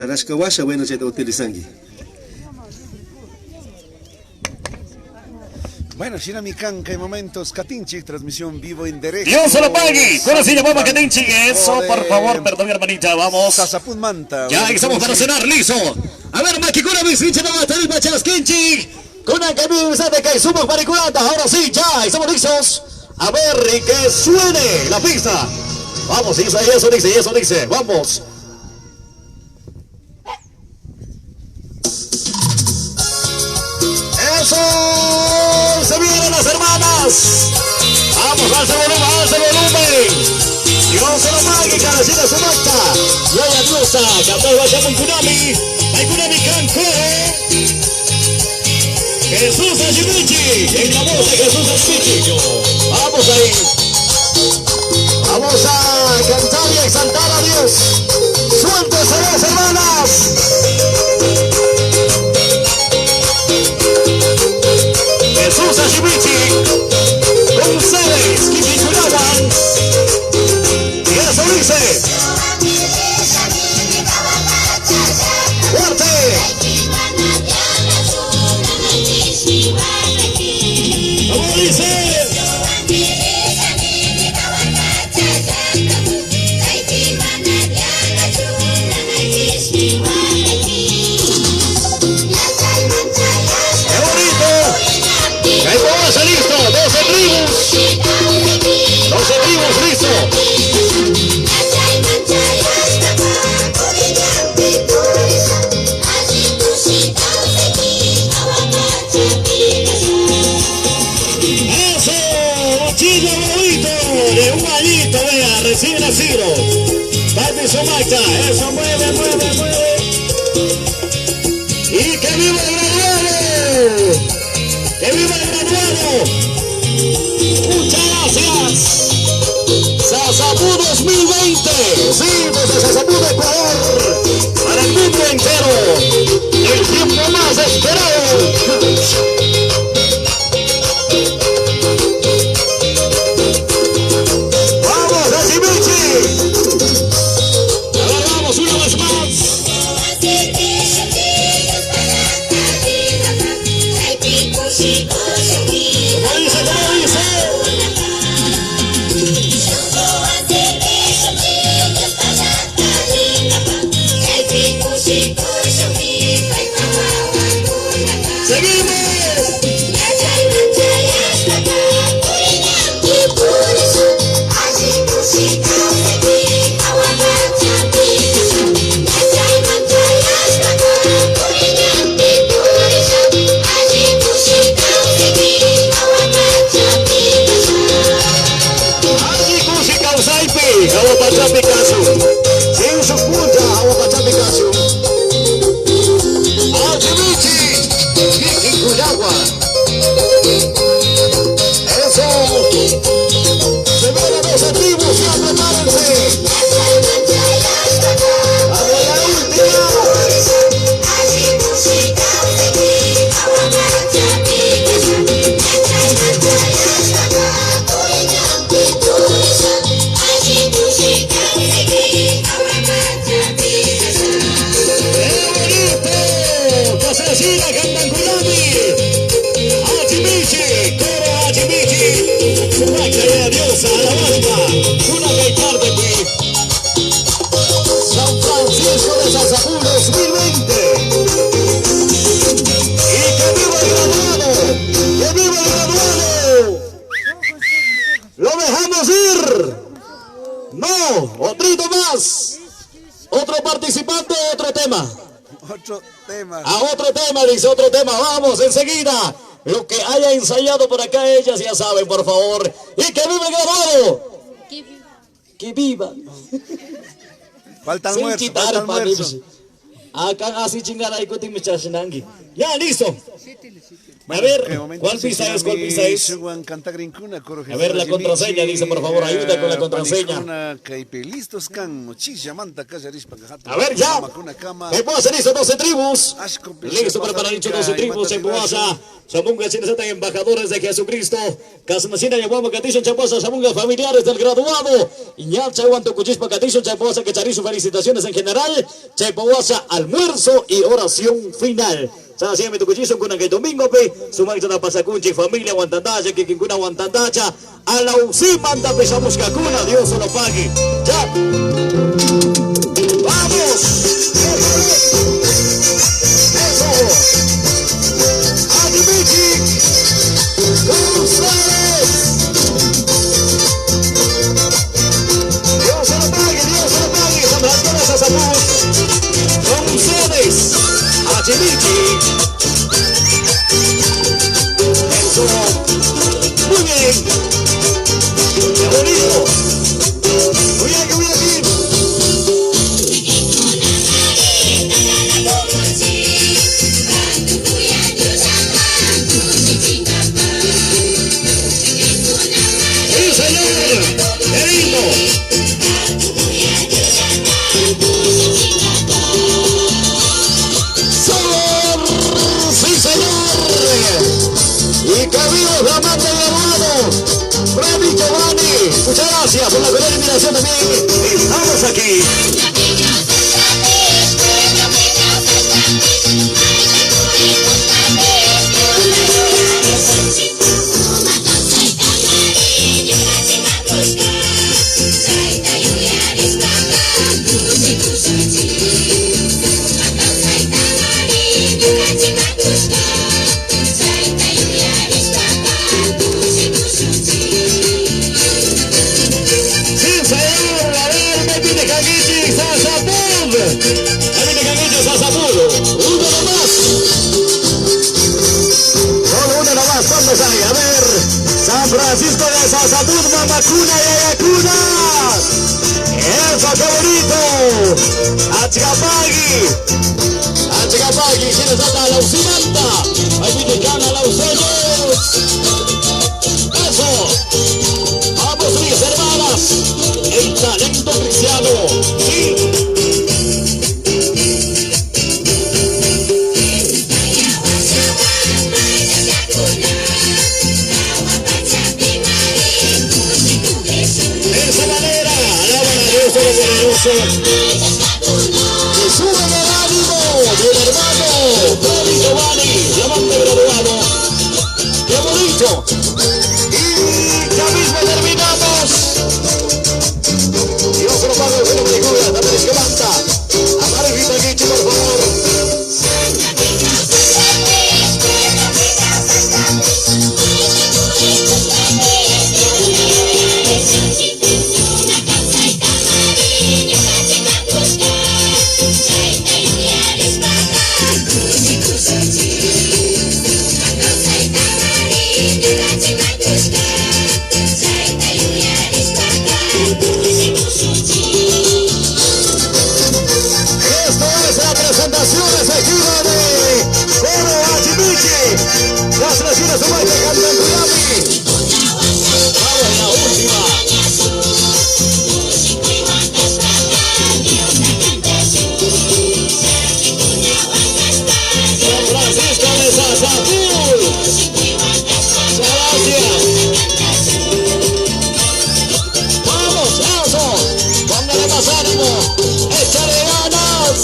Rascawasha, bueno, ya te utilizangi. Bueno, Shinami Kanka, en momentos, Katinchi, transmisión vivo en derecho. Dios se lo pague. Con así llamamos Katinchi. Eso, por favor, perdón, hermanita, vamos. Sasapun Manta. Ya estamos para cenar, listo. A ver, Maki, con la visita no va a estar el Machas Kinchi. Con la camisa de Kaizuma Mariculata. Ahora sí, ya estamos listos. A ver, y que suene la pista. Vamos, eso dice. Vamos. Eso, se vienen las hermanas. Vamos, alza el volumen. Dios se lo pague, caracita su macta. Yaya diosa, capaz vaya con Kunami. Hay Kunami Kanko. Jesús Ashimichi. En la voz de Jesús Ashimichi. Vamos ahí. Vamos a cantar y exaltar a Dios. Suéltese las hermanas. Jesús Ashimichi, con ustedes, Kipikurawan. Y eso dice. ¡Fuerte! ¿Cómo dice? Listo, 12 tribus, listo. Eso, chillo bonito, de un añito, vea, recién nacido. Parte su marcha, eso, mueve. Y que viva el graduado. ¡Que viva el graduado! ¡Muchas gracias! Sasapú 2020. Sí, desde Sasapú de Ecuador. Para el mundo entero. El tiempo más esperado. ¡Vamos, Ashimichi! A ver, vamos una vez más. San Francisco de Sasapú 2020. Y que viva el graduado. ¡Que viva el graduado! ¡Lo dejamos ir! ¡No! ¡Otrito más! Otro participante, otro tema. Otro tema. A otro tema, dice otro tema. Vamos, enseguida. Lo que haya ensayado por acá, ellas ya saben, por favor. ¡Y que viva el graduado! ¡Que viva! Falta almuerzo, falta almuerzo. Akan así chingada ikutin mi chashinangi. Ya, listo. A ver, ¿cuál pista es? ¿Cuál pista es? A ver, la contraseña, dice, por favor, ayuda con la contraseña. A ver, ya. ¿Qué pasa? Listo, 12 tribus. Listo, preparadicho, 12 tribus. Se puasa. Samunga, chines, están embajadores de Jesucristo. Casmacina, Yaguama, Catillo, Chaposa, Samunga, familiares del graduado. Iñacha, Guanto, Cuchispa, Catillo, Chaposa, Quecharizo, felicitaciones en general. Chaposa, almuerzo y oración final. Sana siya may tukuchiso kuna kay Domingo pe sumay sa pasakunchi familia Wantandacha que kuna Wantandacha alausiman da pesamos kakuna Dios lo pague. Ya. Vamos. Eso. Adimichi. González. Dios lo pague, Dios lo pague. Sambratones a Sabuz. González. Adimichi. Eso. Muy bien. Qué bonito. Muy bien, muy bien. Sí, señor. Qué lindo. Y que viva el flamante llamado Freddy Giovanni. Muchas gracias por la buena invitación también. Estamos aquí. A ver, San Francisco de Sasapud, Mamacuna y Ayacuna. Eso, qué bonito. Achicapagui. Achicapagui, si les da la usimanta. Ahí viene Cana, la usellos. Eso. Vamos, mis hermanas. El talento cristiano. Sí. Que sube el ánimo del hermano Freddy Giovanni, diamante graduado. ¡Qué bonito! Y ya mismo terminamos. Dios lo pague, se lo bendiga, también es que levanta. Amarguita aquí, por favor. Las naciones humanas cantan Miami. Vamos, la última. San Francisco de Sasapul. Gracias. Vamos, eso. Póngale más ánimo. Échale ganas.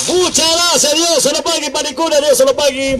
Muchas gracias, Dios se lo pague, Panicura, Dios se lo pague.